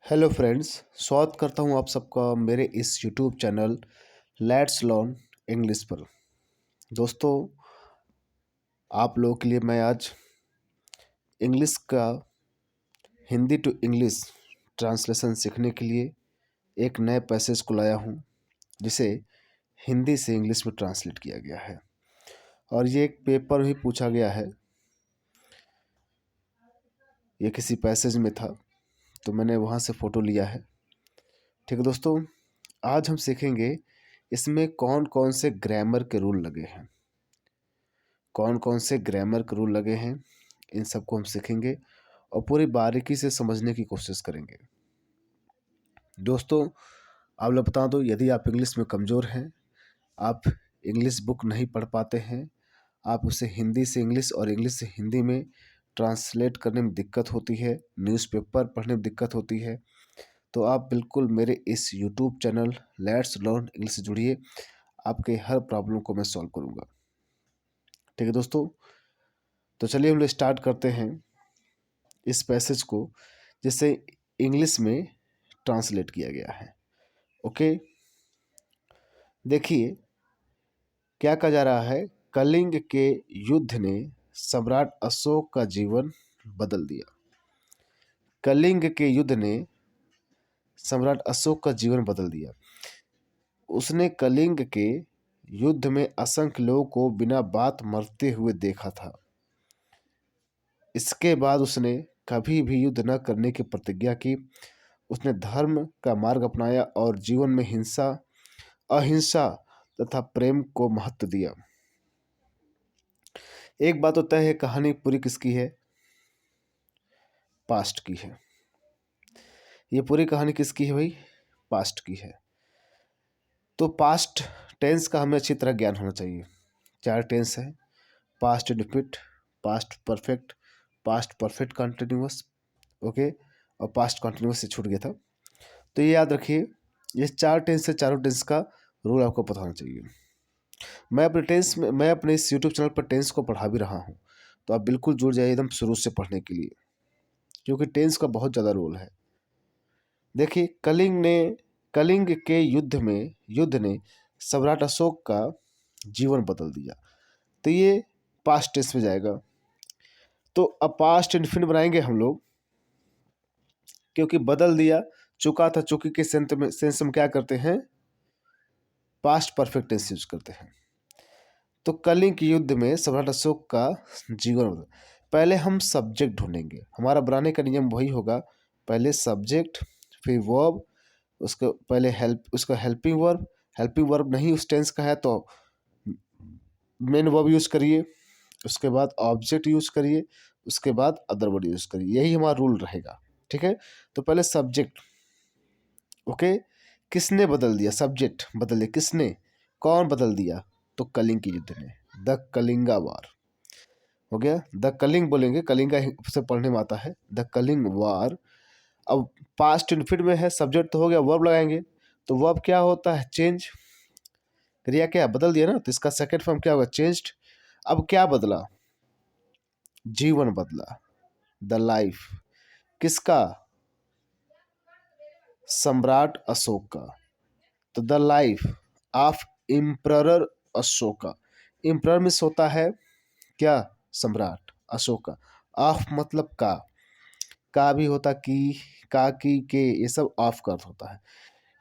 Hello friends. स्वागत करता हूं आप सबका मेरे इस YouTube channel let's learn English पर। दोस्तों, आप लोगों के लिए मैं आज इंग्लिश का हिंदी टू इंग्लिश ट्रांसलेशन सीखने के लिए एक नए पैसेज को लाया हूं, जिसे हिंदी से इंग्लिश में ट्रांसलेट किया गया है। और ये एक पेपर भी पूछा गया है, ये किसी पैसेज में था तो मैंने वहाँ से फ़ोटो लिया है। ठीक है दोस्तों, आज हम सीखेंगे इसमें कौन कौन से ग्रामर के रूल लगे हैं, कौन कौन से ग्रामर के रूल लगे हैं, इन सबको हम सीखेंगे और पूरी बारीकी से समझने की कोशिश करेंगे। दोस्तों, आप लोग बता दो, यदि आप इंग्लिश में कमज़ोर हैं, आप इंग्लिश बुक नहीं पढ़ पाते हैं, आप उसे हिंदी से इंग्लिश और इंग्लिश से हिंदी में ट्रांसलेट करने में दिक्कत होती है, न्यूज़पेपर पढ़ने में दिक्कत होती है, तो आप बिल्कुल मेरे इस YouTube channel let's learn English से जुड़िए। आपके हर प्रॉब्लम को मैं सॉल्व करूँगा। ठीक है दोस्तों, तो चलिए हम लोग स्टार्ट करते हैं इस पैसेज को, जिसे इंग्लिश में ट्रांसलेट किया गया है। ओके, देखिए क्या कहा जा रहा है। कलिंग के युद्ध ने सम्राट अशोक का जीवन बदल दिया। कलिंग के युद्ध ने सम्राट अशोक का जीवन बदल दिया। उसने कलिंग के युद्ध में असंख्य लोगों को बिना बात मरते हुए देखा था। इसके बाद उसने कभी भी युद्ध न करने की प्रतिज्ञा की। उसने धर्म का मार्ग अपनाया और जीवन में हिंसा, अहिंसा तथा प्रेम को महत्व दिया। एक बात तो तय है, कहानी पूरी किसकी है? पास्ट की है। ये पूरी कहानी किसकी है भाई? पास्ट की है। तो पास्ट टेंस का हमें अच्छी तरह ज्ञान होना चाहिए। 4 टेंस है: past indefinite, past perfect, past perfect continuous, okay, और पास्ट कंटिन्यूअस से छूट गया था। तो ये याद रखिए, ये 4 टेंस से चारों टेंस का रूल आपको पता होना चाहिए। मैं अपने इस यूट्यूब चैनल पर टेंस को पढ़ा भी रहा हूँ, तो आप बिल्कुल जुड़ जाइए एकदम शुरू से पढ़ने के लिए, क्योंकि टेंस का बहुत ज़्यादा रोल है। देखिए, कलिंग के युद्ध ने सम्राट अशोक का जीवन बदल दिया। तो ये पास्ट टेंस में जाएगा। तो अब पास्ट इंडेफिनिट बनाएंगे हम लोग, क्योंकि बदल दिया चुका था, चुकी के सेंस में क्या करते हैं? पास्ट परफेक्ट टेंस यूज करते हैं। तो कलिंग के युद्ध में सम्राट अशोक का जीवन बदल। पहले हम सब्जेक्ट ढूंढेंगे। हमारा बनाने का नियम वही होगा, पहले सब्जेक्ट फिर वर्ब, उसके पहले उसका हेल्पिंग वर्ब नहीं उस टेंस का है तो मेन वर्ब यूज करिए, उसके बाद ऑब्जेक्ट यूज करिए, उसके बाद अदर वर्ड यूज करिए। यही हमारा रूल रहेगा। ठीक है, तो पहले सब्जेक्ट। ओके, किसने बदल दिया? सब्जेक्ट बदल दिया। किसने? कौन बदल दिया? तो कलिंग के युद्ध ने, द कलिंगा वार। हो गया, द कलिंग बोलेंगे, कलिंगा से पढ़ने में आता है, द कलिंग वार। अब पास्ट इनफिनिट में है, सब्जेक्ट तो हो गया, वर्ब लगाएंगे। तो वर्ब क्या होता है? चेंज। क्रिया क्या बदल दिया ना, तो इसका सेकंड फॉर्म क्या होगा? चेंज्ड। अब क्या बदला? जीवन बदला, द लाइफ। किसका? सम्राट अशोक का। तो the life of emperor Ashoka. Emperor में होता है क्या? सम्राट अशोक का। ऑफ मतलब का भी होता, की, का, की, के, ये सब ऑफ का अर्थ होता है,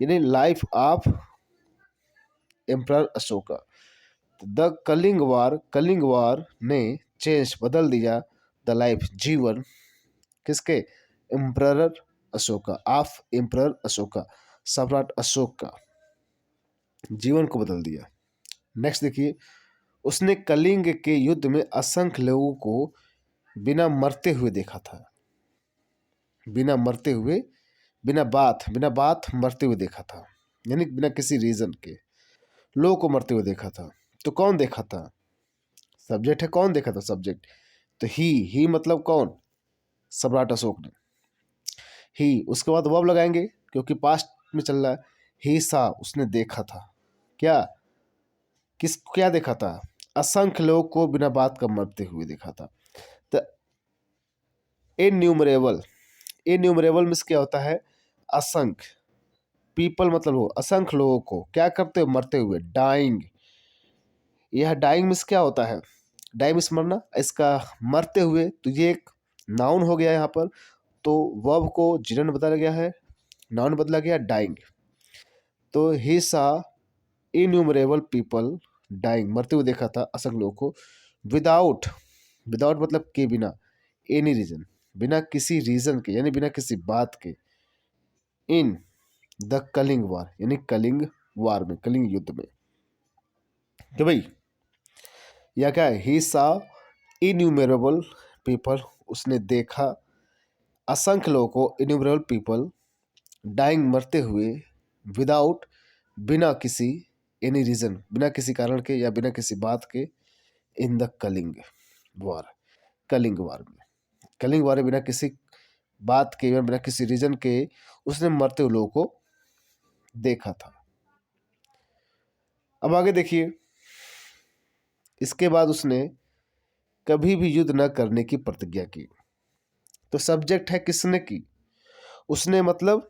यानी life of emperor Ashoka. The Kalinga war ने चेंज बदल दिया, द लाइफ जीवन, किसके? Emperor Ashoka, of emperor Ashoka, सम्राट अशोक का जीवन को बदल दिया। नेक्स्ट देखिए, उसने कलिंग के युद्ध में असंख्य लोगों को बिना मरते हुए देखा था। बिना मरते हुए, बिना बात मरते हुए देखा था, यानी बिना किसी रीजन के लोगों को मरते हुए देखा था। तो कौन देखा था? सब्जेक्ट है, कौन देखा था? सब्जेक्ट। तो ही मतलब कौन? सम्राट अशोक ने। ही, उसके बाद वर्ब लगाएंगे क्योंकि पास्ट में चल रहा है। ही सा, उसने देखा था। क्या? क्या देखा था? असंख्य लोगों को बिना बात का मरते हुए देखा था। तो इनन्यूमरेबल में क्या होता है? असंख्य, पीपल मतलब वो असंख्य लोगों को क्या करते हुए, मरते हुए, डाइंग। यह डाइंग मीन्स क्या होता है, डाइंग मीन्स मरना, इसका मरते हुए, तो ये एक नाउन हो गया यहाँ पर, तो वर्ब को जिरन बदला गया है, नाउन बदला गया डाइंग। तो ही सा इन्यूमरेबल पीपल डाइंग, मरते हुए देखा था असंख्य लोगों को, विदाउट, विदाउट मतलब के बिना, एनी रीजन, बिना किसी रीजन के, यानी बिना किसी बात के, इन द कलिंग वार, यानी कलिंग वार में, कलिंग युद्ध में। कि भाई या क्या है, ही सा इन्यूमरेबल पीपल, उसने देखा असंख्य लोगों को, इन्यूमरेबल पीपल डाइंग, मरते हुए, विदाउट, बिना किसी, एनी रीजन, बिना किसी कारण के या बिना किसी बात के, इन द कलिंग वार, कलिंग वार में, कलिंग वार में बिना किसी बात के या बिना किसी रीजन के उसने मरते हुए लोगों को देखा था। अब आगे देखिए, इसके बाद उसने कभी भी युद्ध न करने की प्रतिज्ञा की। तो सब्जेक्ट है किसने की, उसने मतलब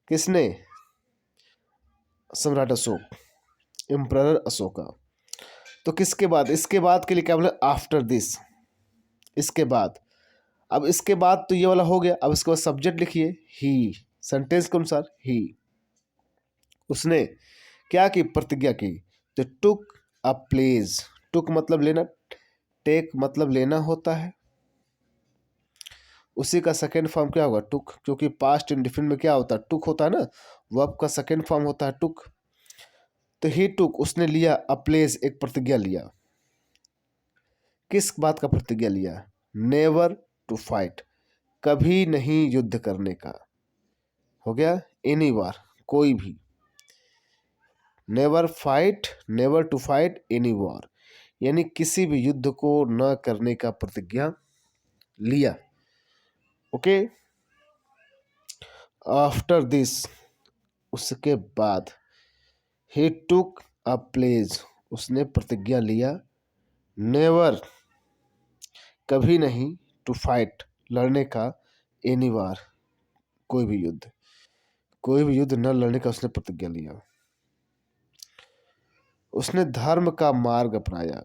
किसने, सम्राट अशोक, एम्परर अशोका। तो किसके बाद, इसके बाद के लिए क्या बोले, आफ्टर दिस, इसके बाद। अब इसके बाद तो ये वाला हो गया, अब इसके बाद सब्जेक्ट लिखिए, ही, सेंटेंस के अनुसार ही, उसने क्या की, प्रतिज्ञा की। तो टुक अ प्लेज, टुक मतलब लेना, टेक मतलब लेना होता है, उसी का सेकेंड फॉर्म क्या होगा, टुक, क्योंकि पास्ट इंडिफिनिट में क्या होता है, टुक होता है ना, वर्ब का सेकेंड फॉर्म होता है टुक। तो ही टुक, उसने लिया, अ प्लेज, एक प्रतिज्ञा लिया। किस बात का प्रतिज्ञा लिया, नेवर टू फाइट, कभी नहीं युद्ध करने का, हो गया, एनी वार, कोई भी, never fight, never to fight any war, यानी किसी भी युद्ध को न करने का प्रतिज्ञा लिया। ओके, आफ्टर दिस, उसके बाद, ही टुक अ प्लेज, उसने प्रतिज्ञा लिया, नेवर, कभी नहीं, टू फाइट, लड़ने का, एनी वार, कोई भी युद्ध, कोई भी युद्ध न लड़ने का उसने प्रतिज्ञा लिया। उसने धर्म का मार्ग अपनाया।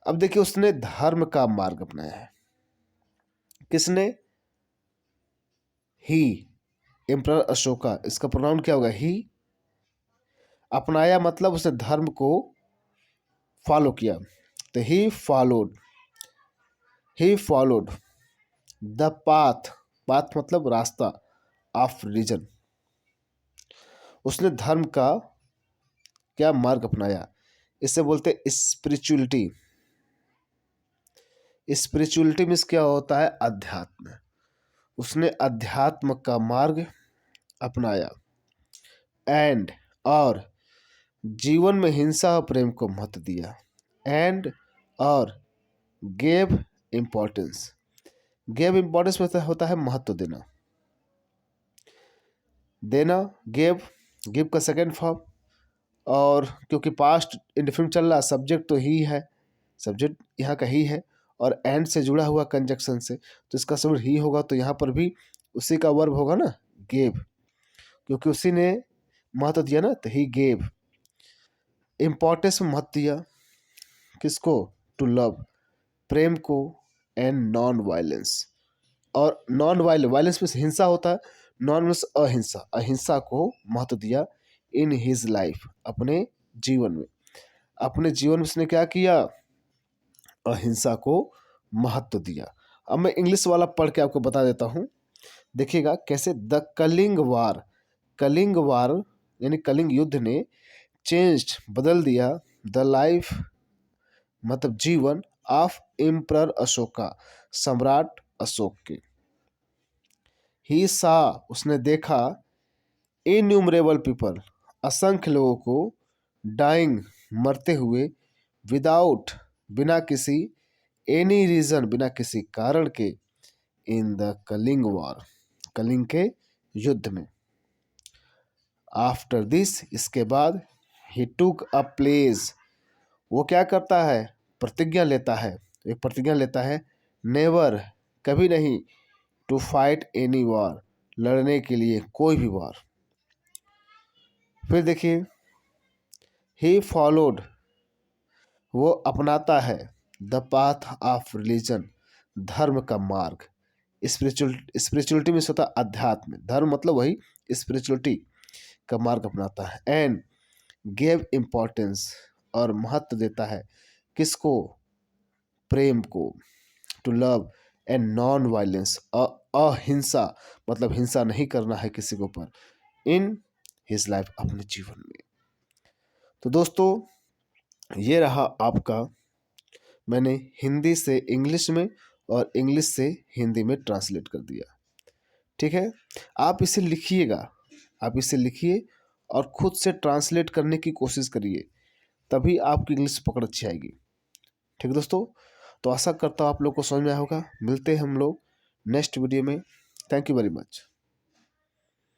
अब देखिए, उसने धर्म का मार्ग अपनाया है, किसने, ही, एम्परर अशोका, इसका प्रोनाउन क्या होगा, ही। अपनाया मतलब उसने धर्म को फॉलो किया, तो he followed the path, path मतलब रास्ता, ऑफ रिलीजन, उसने धर्म का क्या मार्ग अपनाया, इसे बोलते स्पिरिचुअलिटी। स्पिरिचुअलिटी मीन्स क्या होता है, अध्यात्म, उसने अध्यात्म का मार्ग अपनाया, एंड, और जीवन में हिंसा और प्रेम को महत्व दिया, एंड, और गेव इम्पोर्टेंस, गेव इम्पोर्टेंस होता है महत्व देना, देना, गेव, गिव का सेकेंड फॉर्म, और क्योंकि पास्ट इंडिफिनिट चल रहा, सब्जेक्ट तो ही है, सब्जेक्ट यहाँ का ही है, और एंड से जुड़ा हुआ कंजक्शन से, तो इसका सब्जेक्ट ही होगा, तो यहाँ पर भी उसी का वर्ब होगा ना, गेव, क्योंकि उसी ने महत्व दिया ना, तो ही गेव इम्पोर्टेंस में महत्व दिया, किसको, टू लव, प्रेम को, एंड नॉन वायलेंस, और नॉन वायलेंस में हिंसा होता है, नॉन मीन्स अहिंसा, अहिंसा को महत्व दिया, इन हिज लाइफ, अपने जीवन में, अपने जीवन में उसने क्या किया, अहिंसा को महत्व दिया। अब मैं इंग्लिश वाला पढ़ के आपको बता देता हूँ, देखिएगा कैसे, द कलिंग वार, कलिंग वार यानी कलिंग युद्ध ने चेंज्ड, बदल दिया, द लाइफ मतलब जीवन, ऑफ एम्परर अशोका, सम्राट अशोक के। ही सा, उसने देखा, इन्यूमरेबल पीपल, असंख्य लोगों को, डाइंग, मरते हुए, विदाउट, बिना किसी, एनी रीजन, बिना किसी कारण के, इन द कलिंग वार, कलिंग के युद्ध में। आफ्टर दिस, इसके बाद, ही टुक अ प्लेस, वो क्या करता है, प्रतिज्ञा लेता है, एक प्रतिज्ञा लेता है, नेवर, कभी नहीं, टू फाइट एनी वॉर, लड़ने के लिए कोई भी वॉर। फिर देखिए, ही फॉलोड, वो अपनाता है, द पाथ ऑफ रिलीजन, धर्म का मार्ग। स्पिरिचुअलिटी में होता है अध्यात्म, धर्म मतलब वही स्पिरिचुअलिटी का मार्ग अपनाता है। एंड गेव इम्पोर्टेंस, और महत्व देता है किसको, प्रेम को, to love and non violence, अहिंसा मतलब हिंसा नहीं करना है किसी के ऊपर, इन हिज लाइफ, अपने जीवन में। तो दोस्तों, ये रहा आपका, मैंने हिंदी से इंग्लिश में और इंग्लिश से हिंदी में ट्रांसलेट कर दिया। ठीक है, आप इसे लिखिएगा, आप इसे लिखिए और खुद से ट्रांसलेट करने की कोशिश करिए, तभी आपकी इंग्लिश पकड़ अच्छी आएगी। ठीक है दोस्तों, तो आशा करता हूँ आप लोग को समझ में आया होगा। मिलते हैं हम लोग नेक्स्ट वीडियो में। Thank you very much.